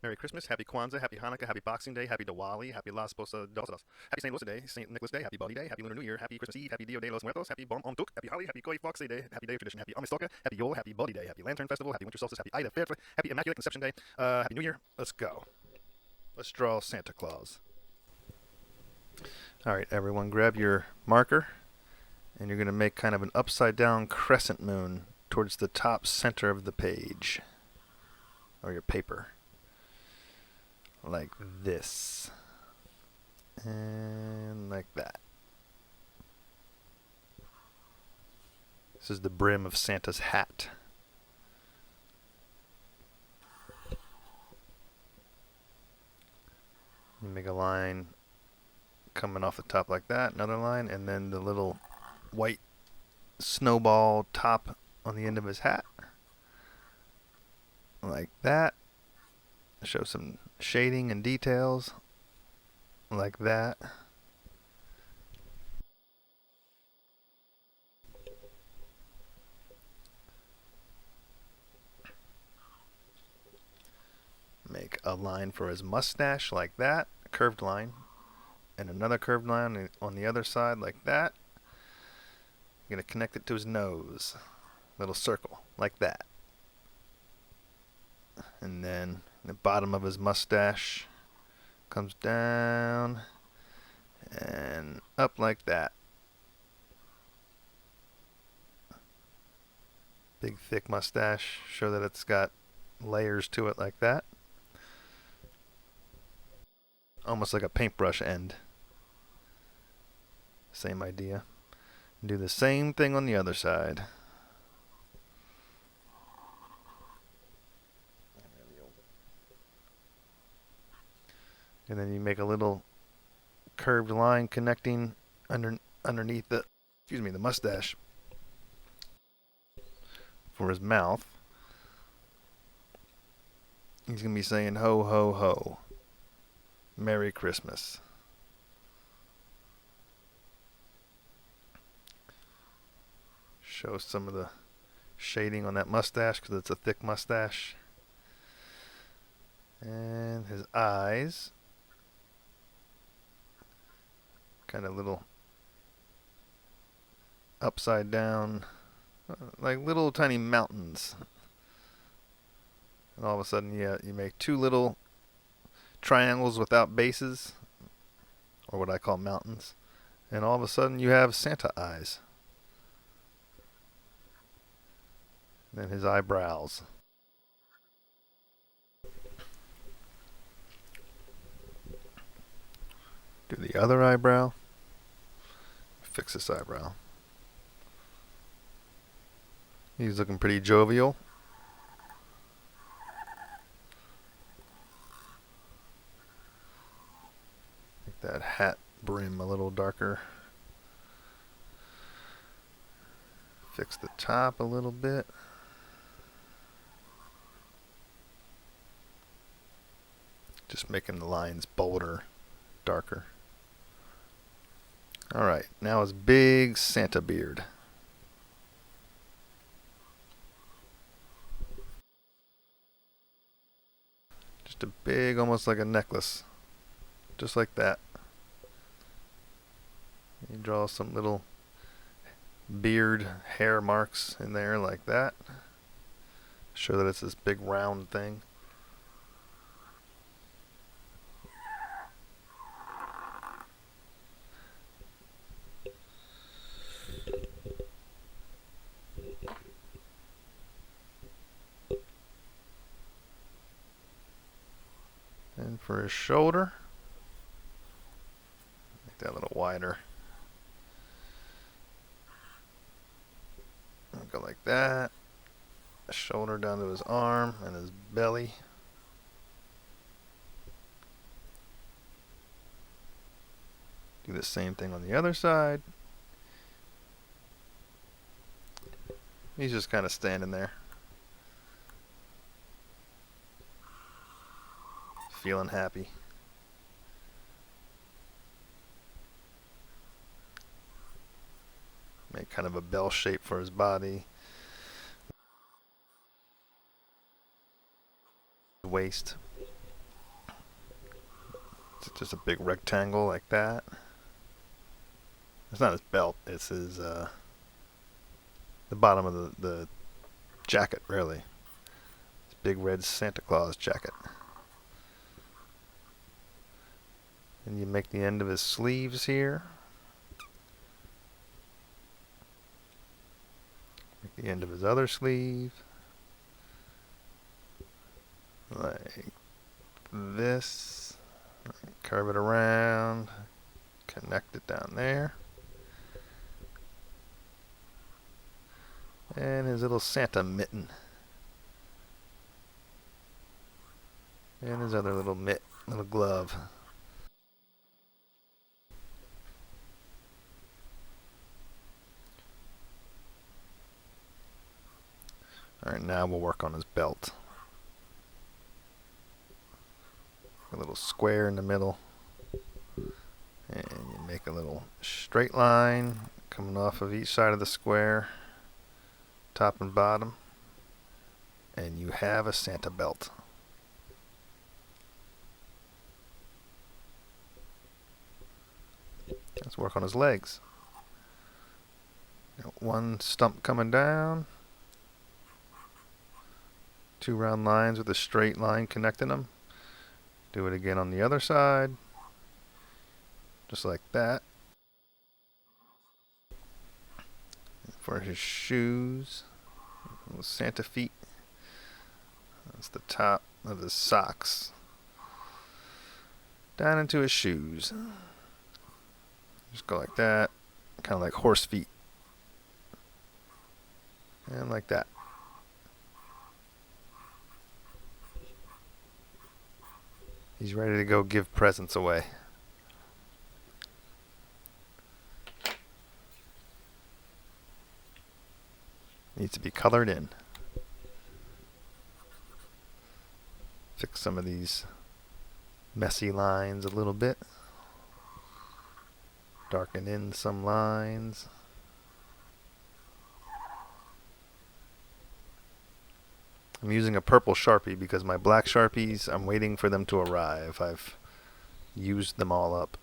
Merry Christmas, Happy Kwanzaa, Happy Hanukkah, Happy Boxing Day, Happy Diwali, Happy Las Posas dos, Happy St. Lucia Day, St. Nicholas Day, Happy Buddy Day, Happy Lunar New Year, Happy Christmas Eve, Happy Dia de los Muertos, Happy Bom Om Tuk, Happy Holly, Happy Koi Foxy Day, Happy Day of Tradition, Happy Amistoka, Happy Yule, Happy Buddy Day, Happy Lantern Festival, Happy Winter Solstice, Happy Ida Fair, Happy Immaculate Conception Day, Happy New Year. Let's go. Let's draw Santa Claus. Alright, everyone, grab your marker, and you're going to make kind of an upside down crescent moon towards the top center of the page, or your paper. Like this. And like that. This is the brim of Santa's hat. You make a line coming off the top like that, another line, and then the little white snowball top on the end of his hat. Like that. Show some shading and details. Like that. Make a line for his mustache like that, a curved line, and another curved line on the other side like that. I'm going to connect it to his nose, little circle like that. And then the bottom of his mustache comes down and up like that. Big thick mustache, show that it's got layers to it like that. Almost like a paintbrush end. Same idea. Do the same thing on the other side. And then you make a little curved line connecting underneath the mustache for his mouth. He's going to be saying ho ho ho. Merry Christmas. Show some of the shading on that mustache because it's a thick mustache. And his eyes. Kind of little upside down, like little tiny mountains. And all of a sudden, you make two little triangles without bases, or what I call mountains. And all of a sudden, you have Santa eyes. And then his eyebrows. Do the other eyebrow. Fix this eyebrow. He's looking pretty jovial. Make that hat brim a little darker. Fix the top a little bit. Just making the lines bolder, darker. Alright, now his big Santa beard. Just a big, almost like a necklace. Just like that. You draw some little beard hair marks in there like that. Show that it's this big round thing. And for his shoulder, make that a little wider. Go like that. Shoulder down to his arm and his belly. Do the same thing on the other side. He's just kind of standing there, feeling happy. Make kind of a bell shape for his body. Waist. just a big rectangle like that. It's not his belt, it's his, the bottom of the jacket, really. This big red Santa Claus jacket. And you make the end of his sleeves here. Make the end of his other sleeve. Like this. Curve it around. Connect it down there. And his little Santa mitten. And his other little little glove. Alright, now we'll work on his belt. A little square in the middle. And you make a little straight line coming off of each side of the square, top and bottom. And you have a Santa belt. Let's work on his legs. Got one stump coming down. Two round lines with a straight line connecting them. Do it again on the other side. Just like that. For his shoes, little Santa feet. That's the top of his socks. Down into his shoes. Just go like that. Kind of like horse feet. And like that. He's ready to go give presents away. Needs to be colored in. Fix some of these messy lines a little bit. Darken in some lines. I'm using a purple Sharpie because my black Sharpies, I'm waiting for them to arrive. I've used them all up.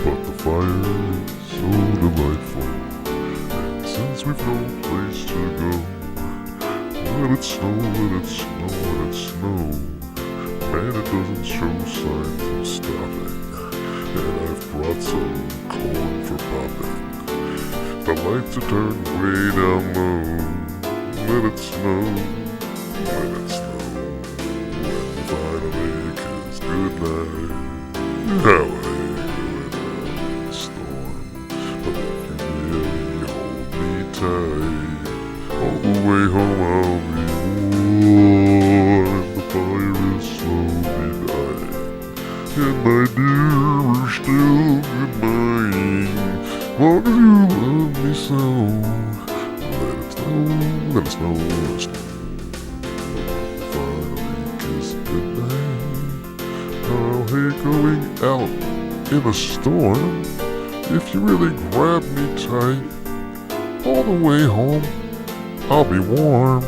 But the fire is so delightful, and since we've no place to go, let it snow, let it snow, let it snow. Man, it doesn't show signs of stopping, and I've brought some corn for popping. The lights are turned way down low. Let it snow, let it snow. When the final day is good night. How I hate going out in the storm, but if you really hold tight. All the way home I'll be warm, and the fire is slowly dying. And my dear, we're still goodbying. Long as you love me so, let it snow, let it snow, let it snow. Finally kiss goodnight. I'll hate going out in a storm. If you really grab me tight, all the way home I'll be warm.